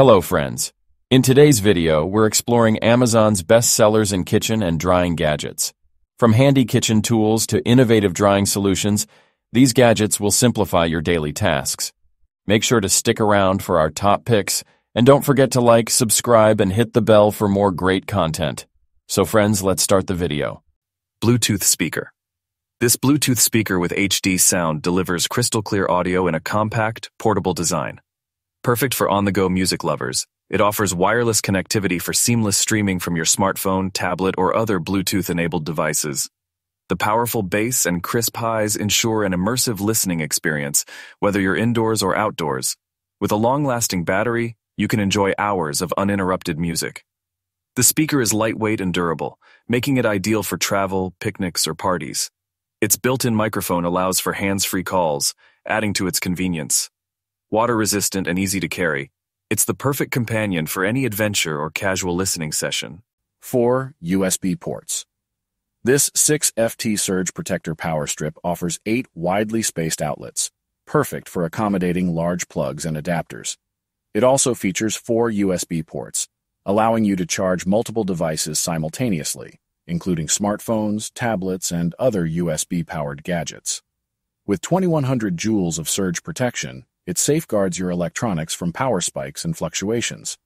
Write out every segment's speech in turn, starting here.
Hello friends. In today's video, we're exploring Amazon's best sellers in kitchen and drying gadgets. From handy kitchen tools to innovative drying solutions, these gadgets will simplify your daily tasks. Make sure to stick around for our top picks, and don't forget to like, subscribe, and hit the bell for more great content. So friends, let's start the video. Bluetooth speaker. This Bluetooth speaker with HD sound delivers crystal clear audio in a compact, portable design. Perfect for on-the-go music lovers, it offers wireless connectivity for seamless streaming from your smartphone, tablet, or other Bluetooth-enabled devices. The powerful bass and crisp highs ensure an immersive listening experience, whether you're indoors or outdoors. With a long-lasting battery, you can enjoy hours of uninterrupted music. The speaker is lightweight and durable, making it ideal for travel, picnics, or parties. Its built-in microphone allows for hands-free calls, adding to its convenience. Water-resistant and easy to carry, it's the perfect companion for any adventure or casual listening session. 4 USB ports. This 6FT surge protector power strip offers 8 widely spaced outlets, perfect for accommodating large plugs and adapters. It also features 4 USB ports, allowing you to charge multiple devices simultaneously, including smartphones, tablets, and other USB-powered gadgets. With 2100 joules of surge protection, it safeguards your electronics from power spikes and fluctuations.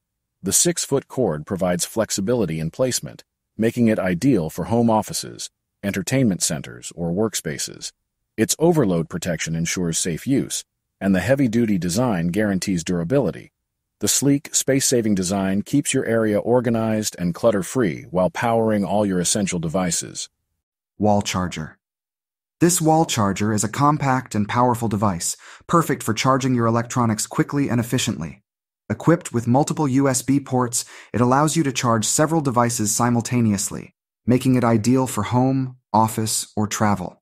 The 6-foot cord provides flexibility in placement, making it ideal for home offices, entertainment centers, or workspaces. Its overload protection ensures safe use, and the heavy-duty design guarantees durability. The sleek, space-saving design keeps your area organized and clutter-free while powering all your essential devices. Wall charger. This wall charger is a compact and powerful device, perfect for charging your electronics quickly and efficiently. Equipped with multiple USB ports, it allows you to charge several devices simultaneously, making it ideal for home, office, or travel.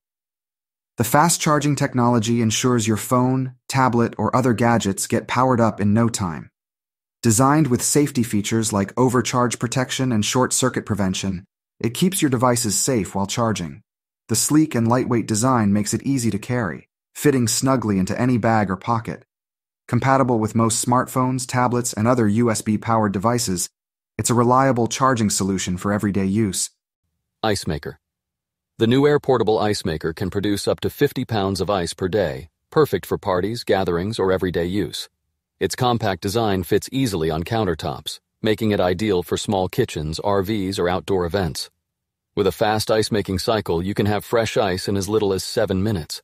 The fast-charging technology ensures your phone, tablet, or other gadgets get powered up in no time. Designed with safety features like overcharge protection and short-circuit prevention, it keeps your devices safe while charging. The sleek and lightweight design makes it easy to carry, fitting snugly into any bag or pocket. Compatible with most smartphones, tablets, and other USB-powered devices, it's a reliable charging solution for everyday use. Ice maker. The new Air Portable Ice Maker can produce up to 50 pounds of ice per day, perfect for parties, gatherings, or everyday use. Its compact design fits easily on countertops, making it ideal for small kitchens, RVs, or outdoor events. With a fast ice-making cycle, you can have fresh ice in as little as 7 minutes.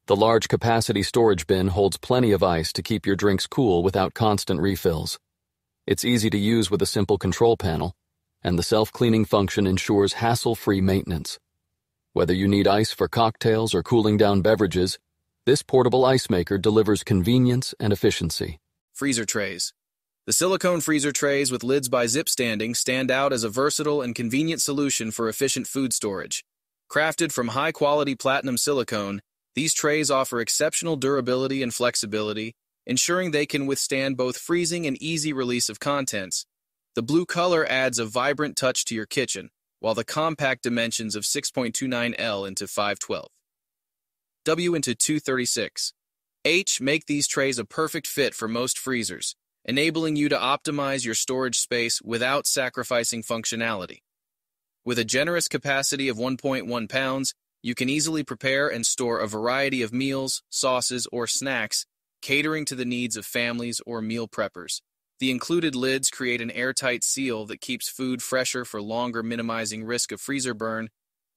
The large capacity storage bin holds plenty of ice to keep your drinks cool without constant refills. It's easy to use with a simple control panel, and the self-cleaning function ensures hassle-free maintenance. Whether you need ice for cocktails or cooling down beverages, this portable ice maker delivers convenience and efficiency. Freezer trays. The silicone freezer trays with lids by zip standing stand out as a versatile and convenient solution for efficient food storage. Crafted from high-quality platinum silicone, these trays offer exceptional durability and flexibility, ensuring they can withstand both freezing and easy release of contents. The blue color adds a vibrant touch to your kitchen, while the compact dimensions of 6.29 L into 512 W into 236 H make these trays a perfect fit for most freezers, enabling you to optimize your storage space without sacrificing functionality. With a generous capacity of 1.1 pounds, you can easily prepare and store a variety of meals, sauces, or snacks, catering to the needs of families or meal preppers. The included lids create an airtight seal that keeps food fresher for longer, minimizing risk of freezer burn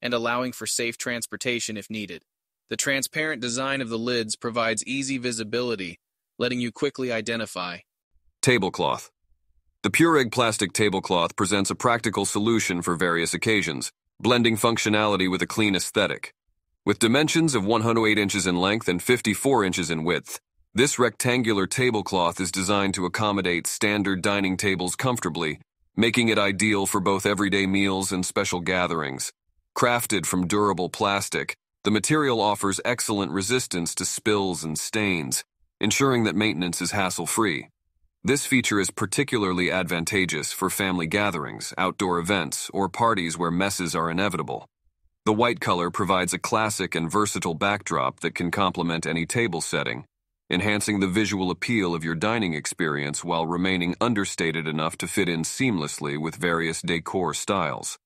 and allowing for safe transportation if needed. The transparent design of the lids provides easy visibility, letting you quickly identify. Tablecloth. The Pureg plastic tablecloth presents a practical solution for various occasions, blending functionality with a clean aesthetic. With dimensions of 108 inches in length and 54 inches in width, this rectangular tablecloth is designed to accommodate standard dining tables comfortably, making it ideal for both everyday meals and special gatherings. Crafted from durable plastic, the material offers excellent resistance to spills and stains, ensuring that maintenance is hassle-free. This feature is particularly advantageous for family gatherings, outdoor events, or parties where messes are inevitable. The white color provides a classic and versatile backdrop that can complement any table setting, enhancing the visual appeal of your dining experience while remaining understated enough to fit in seamlessly with various decor styles.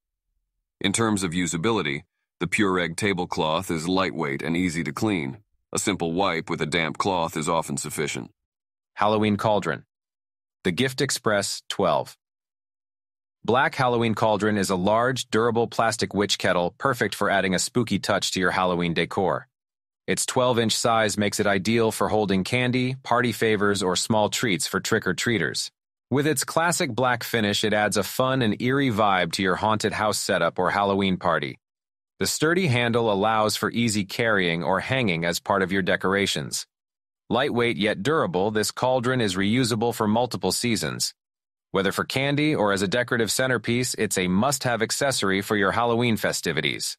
In terms of usability, the Pureg tablecloth is lightweight and easy to clean. A simple wipe with a damp cloth is often sufficient. Halloween Cauldron. The Gift Express 12. Black Halloween Cauldron is a large, durable plastic witch kettle perfect for adding a spooky touch to your Halloween decor. Its 12-inch size makes it ideal for holding candy, party favors, or small treats for trick-or-treaters. With its classic black finish, it adds a fun and eerie vibe to your haunted house setup or Halloween party. The sturdy handle allows for easy carrying or hanging as part of your decorations. Lightweight yet durable, this cauldron is reusable for multiple seasons. Whether for candy or as a decorative centerpiece, it's a must-have accessory for your Halloween festivities.